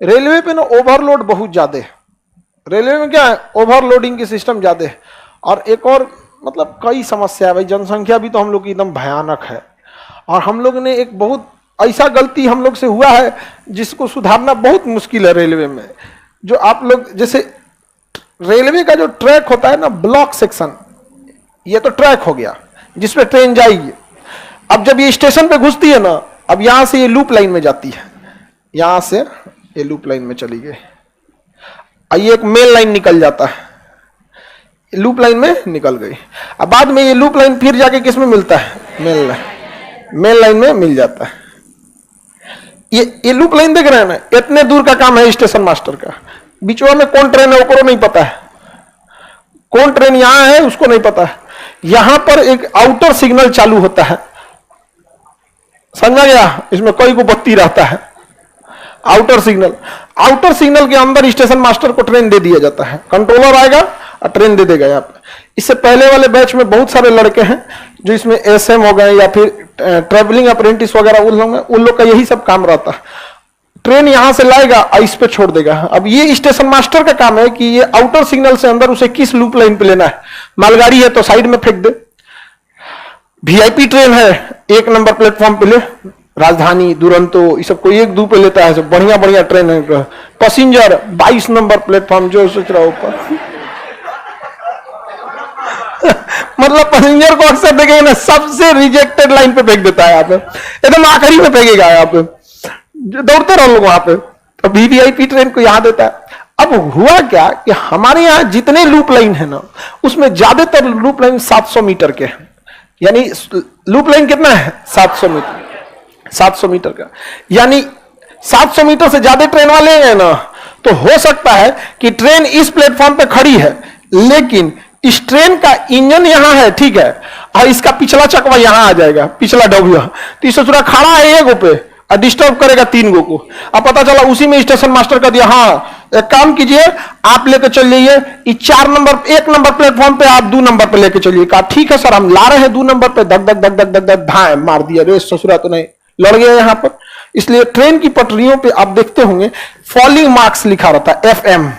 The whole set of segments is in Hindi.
रेलवे पे ना ओवरलोड बहुत ज्यादा है। रेलवे में क्या है, ओवरलोडिंग की सिस्टम ज्यादा है। और एक और मतलब कई समस्या है भाई, जनसंख्या भी तो हम लोग की एकदम भयानक है। और हम लोग ने एक बहुत ऐसा गलती हम लोग से हुआ है जिसको सुधारना बहुत मुश्किल है रेलवे में। जो आप लोग जैसे रेलवे का जो ट्रैक होता है ना, ब्लॉक सेक्शन, ये तो ट्रैक हो गया जिसपे ट्रेन जाएगी। अब जब ये स्टेशन पे घुसती है ना, अब यहां से ये लूप लाइन में जाती है, यहां से ये लूप लाइन में चली गई, ये एक मेन लाइन निकल जाता है, लूप लाइन में निकल गई। अब बाद में ये लूप लाइन फिर जाके किस में मिलता है, मेन लाइन में मिल जाता है। ये लूप लाइन देख रहे हैं ना, इतने दूर का काम है स्टेशन मास्टर का। बीचवा में कौन ट्रेन है उसको नहीं पता है, कौन ट्रेन यहां है उसको नहीं पता है। यहां पर एक आउटर सिग्नल चालू होता है, समझा गया, इसमें कोई को बत्ती रहता है, आउटर सिग्नल के अंदर स्टेशन मास्टर को ट्रेन दे दिया जाता है। कंट्रोलर आएगा और ट्रेन दे देगा यहाँ पे। इससे पहले वाले बैच में बहुत सारे लड़के हैं जो इसमें एसएम हो गए या फिर ट्रेवलिंग अप्रेंटिस वगैरह, उन लोग का यही सब काम रहता है। ट्रेन यहां से लाएगा और इस पे छोड़ देगा। अब ये स्टेशन मास्टर का काम है कि ये आउटर सिग्नल से अंदर उसे किस लूप लाइन पे लेना है। मालगाड़ी है तो साइड में फेंक दे, वीआईपी ट्रेन है 1 नंबर प्लेटफॉर्म पे ले, राजधानी, दुरंतो, ये सब कोई 1-2 पे लेता है, सब बढ़िया बढ़िया ट्रेन है। पैसेंजर 22 नंबर प्लेटफॉर्म, जो सोच रहा ऊपर मतलब पैसेंजर को अक्सर देखेंगे ना, सबसे रिजेक्टेड लाइन पे फेंक देता है, यहाँ पे एकदम आखिरी में फेंकेगा, यहाँ पे दौड़ते रहो लोग वहां पे। तो वीवीआईपी ट्रेन को यहां देता है। अब हुआ क्या कि हमारे यहां जितने लूप लाइन है ना, उसमें ज्यादातर लूप लाइन 700 मीटर के हैं। यानी लूप लाइन कितना है, 700 मीटर, 700 मीटर का। यानी 700 मीटर से ज्यादा ट्रेन वाले हैं ना, तो हो सकता है कि ट्रेन इस प्लेटफॉर्म पे खड़ी है, लेकिन इस ट्रेन का इंजन यहां है, ठीक है, और इसका पिछला चकवा यहां आ जाएगा, पिछला डब्बा, तो इसे थोड़ा खड़ा है 1 पे और डिस्टर्ब करेगा 3 गो को। अब पता चला उसी में स्टेशन मास्टर का दिया, हाँ एक काम कीजिए, आप लेकर चल जाइए 1 नंबर प्लेटफॉर्म पे, आप 2 नंबर पे लेके चलिए। कहा ठीक है सर, हम ला रहे हैं 2 नंबर पे। धक धक धक धक धक धक धाए मार दिया, रे ससुरा तो नहीं, लड़ गया यहां पर। इसलिए ट्रेन की पटरियों पे आप देखते होंगे फॉलिंग मार्क्स लिखा रहता है, FM।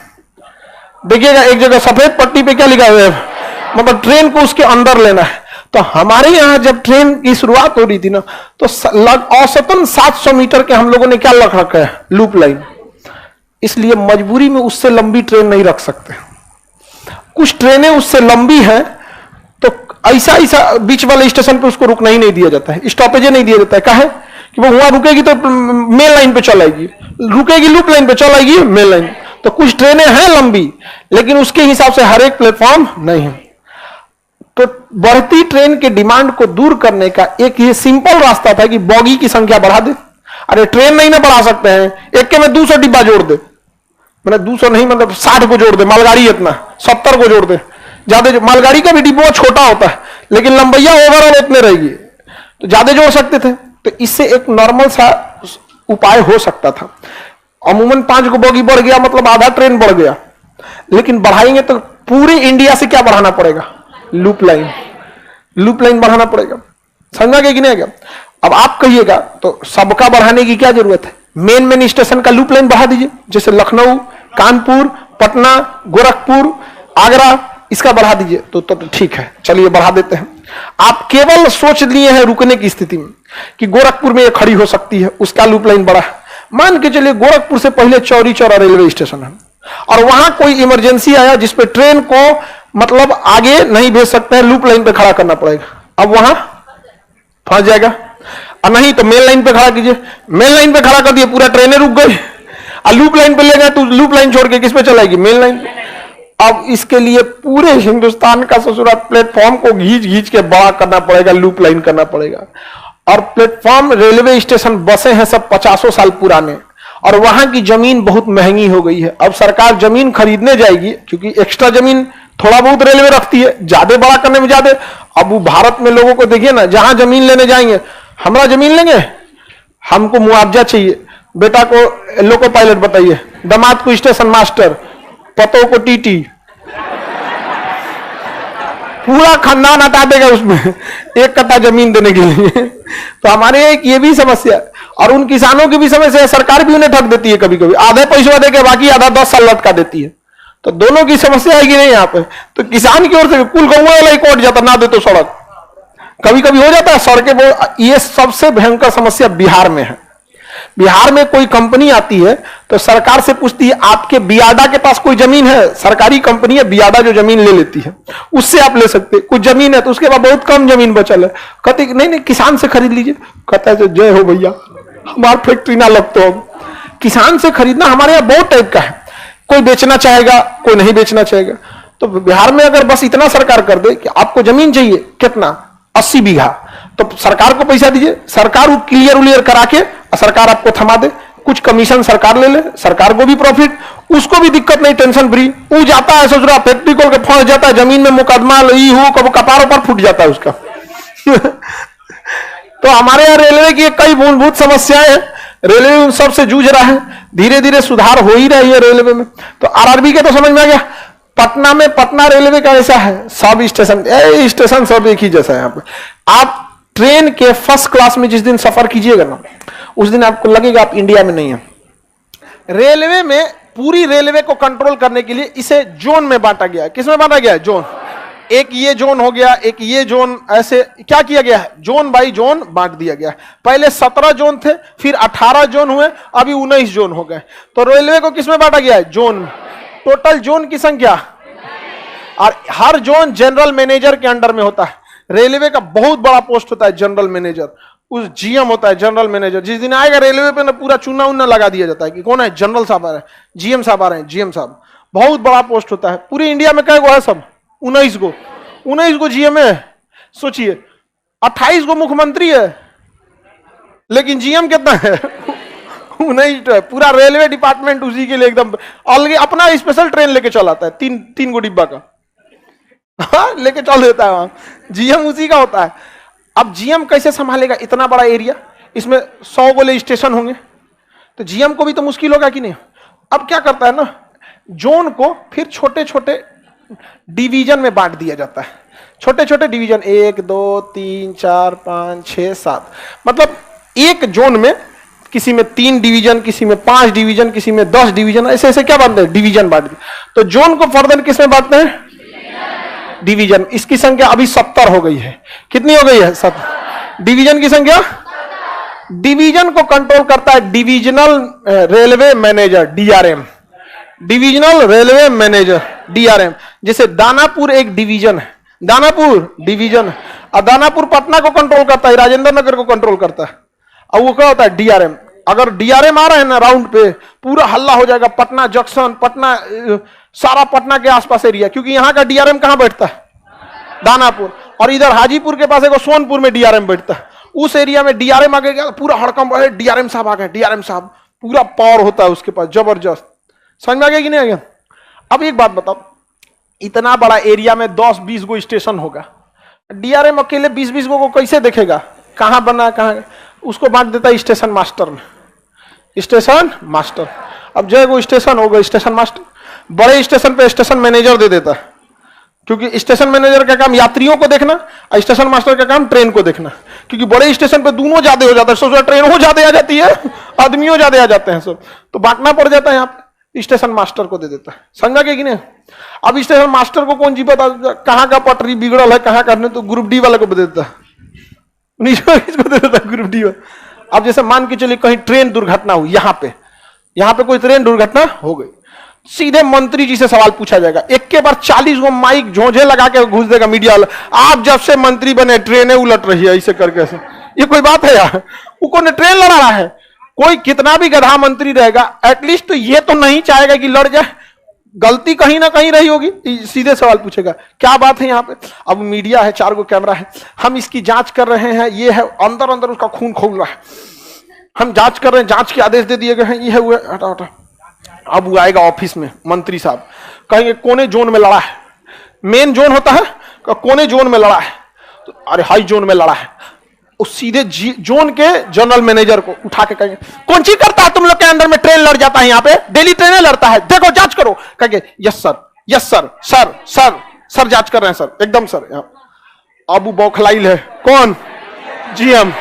देखिएगा एक जगह सफेद पट्टी पे क्या लिखा हुआ है, मतलब ट्रेन को उसके अंदर लेना है। तो हमारे यहां जब ट्रेन की शुरुआत हो रही थी ना, तो औसतन 700 मीटर के हम लोगों ने क्या रख रखा है, लूप लाइन। इसलिए मजबूरी में उससे लंबी ट्रेन नहीं रख सकते। कुछ ट्रेनें उससे लंबी हैं तो ऐसा बीच वाले स्टेशन पे उसको रुकना ही नहीं दिया जाता है, स्टॉपेज नहीं दिया जाता है। काहे कि वो वहां रुकेगी तो मेन लाइन पे चलाएगी, रुकेगी लूप लाइन पे चलाएगी मेन लाइन। तो कुछ ट्रेनें हैं लंबी, लेकिन उसके हिसाब से हर एक प्लेटफॉर्म नहीं है। तो बढ़ती ट्रेन के डिमांड को दूर करने का एक ये सिंपल रास्ता था कि बॉगी की संख्या बढ़ा दे। अरे ट्रेन नहीं ना बढ़ा सकते हैं, एक के में 200 डिब्बा जोड़ दे, मैंने 200 नहीं मतलब 60 को जोड़ दे, मालगाड़ी इतना 70 को जोड़ दे। ज्यादा मालगाड़ी का भी डिब्बा छोटा होता है, लेकिन लंबैया ओवरऑल उतने रहेगी, तो ज्यादा जोड़ सकते थे। तो इससे एक नॉर्मल सा उपाय हो सकता था। अमूमन 5 को बॉगी बढ़ गया मतलब आधा ट्रेन बढ़ गया, लेकिन बढ़ाएंगे तो पूरे इंडिया से क्या बढ़ाना पड़ेगा, लूप लाइन बढ़ाना पड़ेगा। समझा गया कि नहीं गया? अब आप कहिएगा तो सबका बढ़ाने की क्या जरूरत है, मेन स्टेशन का लूप लाइन बढ़ा दीजिए, जैसे लखनऊ, कानपुर, पटना, गोरखपुर, आगरा, इसका बढ़ा दीजिए तो ठीक है, चलिए बढ़ा देते हैं। आप केवल सोच लिए हैं रुकने की स्थिति में कि गोरखपुर में ये खड़ी हो सकती है, उसका लूप लाइन बढ़ा। मान के चलिए गोरखपुर से पहले चौरी चौरा रेलवे स्टेशन है और वहां कोई इमरजेंसी आया जिसपे ट्रेन को मतलब आगे नहीं भेज सकते हैं, लूप लाइन पे खड़ा करना पड़ेगा। अब वहां फंस जाएगा, और नहीं तो मेन लाइन पे खड़ा कीजिए। मेन लाइन पे खड़ा कर दिए, पूरा ट्रेनें रुक गई, और लूप लाइन पे ले गए तो लूप लाइन छोड़ के किस पे चलाएगी, मेन लाइन पे। अब इसके लिए पूरे हिंदुस्तान का ससुरा प्लेटफॉर्म को घींच के बड़ा करना पड़ेगा, लूप लाइन करना पड़ेगा। और प्लेटफॉर्म, रेलवे स्टेशन, बसें हैं सब 50 साल पुराने, और वहां की जमीन बहुत महंगी हो गई है। अब सरकार जमीन खरीदने जाएगी, क्योंकि एक्स्ट्रा जमीन थोड़ा बहुत रेलवे रखती है, ज्यादा बड़ा करने में ज्यादा। अब वो भारत में लोगों को देखिए ना, जहां जमीन लेने जाएंगे, हमरा जमीन लेंगे, हमको मुआवजा चाहिए, बेटा को लोको पायलट बताइए, दामाद को स्टेशन मास्टर, पतों को टीटी, पूरा खानदान हटा देगा उसमें 1 कट्टा जमीन देने के लिए। तो हमारे एक ये भी समस्या है। और उन किसानों की भी समस्या है, सरकार भी उन्हें ठग देती है, कभी कभी आधे पैसे दे के बाकी आधा 10 साल लटका देती है। तो दोनों की समस्या है कि नहीं यहाँ पे। तो किसान की ओर से कुल गौवा वाला ही कोट जाता, ना दे तो सड़क, कभी कभी हो जाता है सड़कें। ये सबसे भयंकर समस्या बिहार में है। बिहार में कोई कंपनी आती है तो सरकार से पूछती है आपके बियाडा के पास कोई जमीन है, सरकारी कंपनी है बियाडा जो जमीन ले लेती है, उससे आप ले सकते हैं। कुछ जमीन है तो उसके बाद बहुत कम जमीन बचल है, कहते नहीं नहीं किसान से खरीद लीजिए। कहता है जय हो भैया, हमारी फैक्ट्री ना लग तो। किसान से खरीदना हमारे यहाँ बहुत टाइप का है, कोई बेचना चाहेगा कोई नहीं बेचना चाहेगा। तो बिहार में अगर बस इतना सरकार कर दे कि आपको जमीन चाहिए कितना 80 बीघा, तो सरकार को पैसा दीजिए, सरकार वो क्लियर करा के सरकार आपको थमा दे, कुछ कमीशन सरकार ले ले, सरकार को भी प्रॉफिट, उसको भी दिक्कत नहीं, टेंशन फ्री। वो जाता है सोच रहा फैक्ट्री खोल के फंस जाता है, जमीन में मुकदमा कब कपारों पर फूट जाता है उसका। तो हमारे यहाँ रेलवे की कई मूलभूत समस्याएं हैं, रेलवे उन सबसे जूझ रहा है, धीरे धीरे सुधार हो ही रही है रेलवे में। तो आरआरबी के तो समझ में आ गया। पटना में पटना रेलवे का ऐसा है, सब स्टेशन सब एक ही जैसा है। यहाँ पे आप ट्रेन के फर्स्ट क्लास में जिस दिन सफर कीजिएगा ना, उस दिन आपको लगेगा आप इंडिया में नहीं है। रेलवे में पूरी रेलवे को कंट्रोल करने के लिए इसे जोन में बांटा गया है। किसमें बांटा गया है? जोन। एक ये जोन हो गया, एक ये जोन, ऐसे क्या किया गया है, जोन बाई जोन बांट दिया गया। पहले 17 जोन थे, फिर 18 जोन हुए, अभी 19 जोन हो गए। तो रेलवे को किसमें बांटा गया है? जोन में। टोटल जोन की संख्या, और हर जोन जनरल मैनेजर के अंडर में होता है। रेलवे का बहुत बड़ा पोस्ट होता है जनरल मैनेजर, उस जीएम होता है जनरल मैनेजर। जिस दिन आएगा रेलवे पे ना पूरा चूना उन्ना लगा दिया जाता है कि कौन है, जनरल साहब आ रहे हैं, जीएम साहब आ रहे हैं, जीएम साहब। बहुत बड़ा पोस्ट होता है। पूरी इंडिया में कई गो है? सब 19 गो। 19 गो जीएम है, सोचिए। 28 गो मुख्यमंत्री है, लेकिन जीएम कितना है? 19 है। पूरा रेलवे डिपार्टमेंट उसी के लिए एकदम अलग अपना स्पेशल ट्रेन लेके चल आता है, तीन गो डिब्बा का लेके चल देता है वहां, जीएम उसी का होता है। अब जीएम कैसे संभालेगा इतना बड़ा एरिया? इसमें 100 गोले स्टेशन होंगे, तो जीएम को भी तो मुश्किल होगा कि नहीं। अब क्या करता है ना, जोन को फिर छोटे छोटे डिवीजन में बांट दिया जाता है। छोटे छोटे डिवीजन, 1 2 3 4 5 6 7, मतलब एक जोन में किसी में 3 डिवीजन, किसी में 5 डिवीजन, किसी में 10 डिवीजन, ऐसे ऐसे क्या बांटते हैं? डिवीजन बांट दिए। तो जोन को फर्दर किसमें बांटते हैं? डिवीजन। इसकी संख्या अभी 70 हो गई है। कितनी हो गई है? 70। डिवीजन की संख्या, डिवीजन को कंट्रोल करता है divisional railway manager, DRM. Divisional railway manager, DRM. जैसे दानापुर एक डिवीजन है, दानापुर डिवीजन है, और दानापुर पटना को कंट्रोल करता है, राजेंद्र नगर को कंट्रोल करता है। और वो क्या होता है? डीआरएम। अगर डीआरएम आ रहे हैं ना राउंड पे, पूरा हल्ला हो जाएगा। पटना जंक्शन, पटना, सारा पटना के आसपास एरिया, क्योंकि यहां का डीआरएम कहां बैठता है? दानापुर। और इधर हाजीपुर के पास एक सोनपुर में डीआरएम बैठता है। उस एरिया में डीआरएम आ गया, पूरा हड़कंप है, डीआरएम साहब आ गए, डीआरएम साहब, पूरा पावर होता है उसके पास, जबरदस्त। समझ में आ गया कि नहीं आ गया? अब एक बात बताओ, इतना बड़ा एरिया में 10-20 गो स्टेशन होगा, डीआरएम अकेले 20-20 गो को कैसे देखेगा? कहां बना कहां? उसको बांट देता है स्टेशन मास्टर में, स्टेशन मास्टर। अब जो वो स्टेशन होगा स्टेशन मास्टर, बड़े स्टेशन पे स्टेशन मैनेजर दे देता है, क्योंकि स्टेशन मैनेजर का काम यात्रियों को देखना और स्टेशन मास्टर का काम ट्रेन को देखना। क्योंकि बड़े स्टेशन पे दोनों ज्यादा हो जाता है, सोचो ट्रेन हो ज्यादा आ जाती है, आदमियों ज्यादा आ जाते हैं सब, तो बांटना पड़ जाता है। यहाँ पे स्टेशन मास्टर को दे देता है। समझा क्या कि नहीं? अब स्टेशन मास्टर को कौन जी बता कहाँ का पटरी बिगड़ल है, कहाँ करने, तो ग्रुप डी वाले को दे देता है, किसको दे देता है? ग्रुप डी वाला। अब जैसे मान के चलिए कहीं ट्रेन दुर्घटना हुई, यहाँ पे कोई ट्रेन दुर्घटना हो गई, सीधे मंत्री जी से सवाल पूछा जाएगा। एक के बार 40 गो माइक झोंझे लगा के घुस देगा मीडिया वाला, आप जब से मंत्री बने ट्रेनें उलट रही है, ऐसे करके ऐसे। ये कोई बात है यार? वो कौन ट्रेन लड़ा रहा है? कोई कितना भी गधा मंत्री रहेगा, एटलीस्ट तो ये तो नहीं चाहेगा कि लड़ जाए, गलती कहीं ना कहीं रही होगी, सीधे सवाल पूछेगा क्या बात है यहाँ पे। अब मीडिया है, 4 गो कैमरा है, हम इसकी जांच कर रहे हैं, ये है, अंदर अंदर उसका खून खोल रहा है, हम जांच कर रहे हैं, जांच के आदेश दे दिए गए हैं, ये है, वो है, हटा हटा। अब वो आएगा ऑफिस में, मंत्री साहब कहेंगे कोने जोन में लड़ा है, मेन जोन होता है, कोने जोन में लड़ा है, तो अरे हाई जोन में लड़ा है, उस सीधे जोन के जनरल मैनेजर को उठा के कहेंगे कौन सी करता है तुम लोग के अंदर में, ट्रेन लड़ जाता है यहाँ पे, डेली ट्रेनें लड़ता है, देखो जांच करो। कहेंगे yes sir, yes sir, sir sir sir जांच कर रहे हैं सर, एकदम सर। अब वो बौखलाइल है, कौन? जीएम।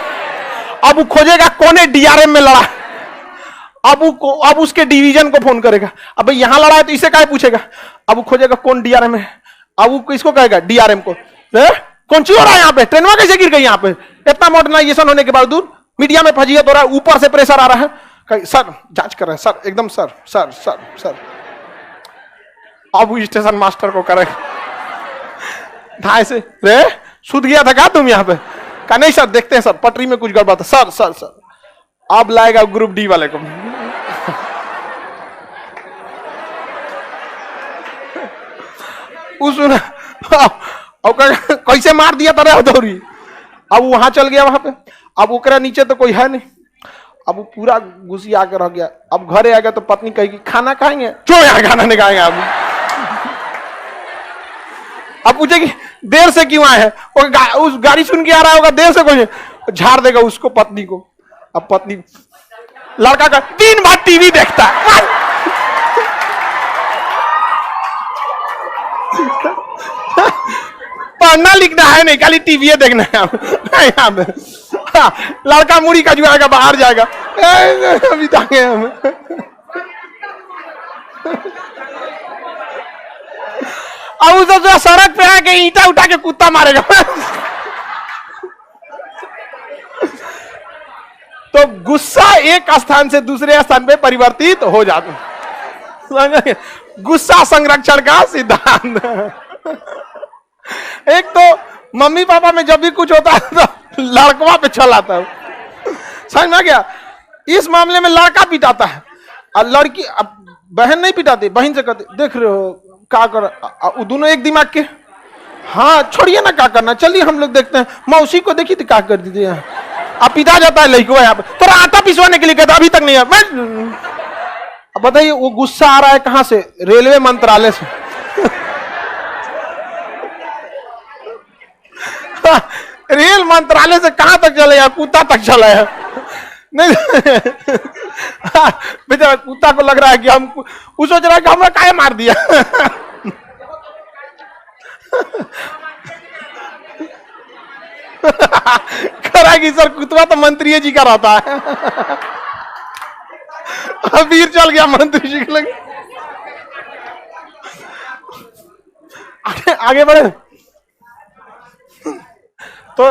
अब वो खोजेगा कौन है डीआरएम में लड़ा। अब उसके डिवीजन को फोन करेगा, अब यहां लड़ा है तो इसे क्या पूछेगा। अब वो खोजेगा कौन डीआरएम है, अब वो किसको कहेगा डीआरएम को, कौन सी हो रहा है यहाँ पे, ट्रेनवा कैसे गिर गई यहाँ पे। इतना मॉडर्नाइजेशन होने के बावजूद मीडिया में फजीयत हो रहा है, ऊपर से प्रेशर आ रहा है, सर जांच कर रहे हैं सर, एकदम सर सर सर सर। अब वो स्टेशन मास्टर को करेगा ढाई से, रे सूद गया था क्या तुम यहाँ पे, कहा नहीं सर देखते हैं सर पटरी में कुछ गड़बड़ था सर सर सर। अब लाएगा ग्रुप डी वाले को, उस कैसे मार दिया था हथौड़ी। अब वहां चल गया वहां पे, अब ओकरा नीचे तो कोई है नहीं, अब वो पूरा घुसी आकर रह गया। अब घरे आ गया तो पत्नी कहेगी खाना खाएंगे, क्यों यहाँ खाना नहीं खाएंगे। अब पूछेगी देर से क्यों आए हैं, उस गाड़ी सुन के आ रहा होगा देर से, कोई झाड़ देगा उसको पत्नी को। अब पत्नी लड़का का दिन भर टीवी देखता है, पढ़ना लिखना है नहीं, खाली टीवी देखना है यहाँ पे। लड़का मुड़ी का जुआएगा, बाहर जाएगा, अभी तक हम अब उसे जो सड़क पे आके ईंटा उठा के कुत्ता मारेगा। तो गुस्सा एक स्थान से दूसरे स्थान पे परिवर्तित हो जाता है। गुस्सा संरक्षण का सिद्धांत। एक तो मम्मी पापा में जब भी कुछ होता है तो लड़कवा पे छल आता है, समझ में आ गया। इस मामले में लड़का पिटाता है और लड़की, अब बहन नहीं पिटाती, बहन से कहती देख रहे हो क्या कर, दोनों एक दिमाग के, हाँ छोड़िए ना क्या करना, चलिए हम लोग देखते हैं, मौसी को देखी थी क्या कर दीजिए। अब पिटा जाता है लड़को यहाँ पे, तो आटा पिसवाने के लिए कहता अभी तक नहीं है। अब बताइए वो गुस्सा आ रहा है कहां से, रेलवे मंत्रालय से। रेल मंत्रालय से कहां तक चले हैं, कुत्ता तक चला है। नहीं बेचारा कुत्ता को लग रहा है कि हम, वो सोच रहा है कि हमने काहे मार दिया। करेगी सर, कुत्ता तो मंत्री जी का रहता है। वीर चल गया मंत्री जी के लगे। आगे बढ़े तो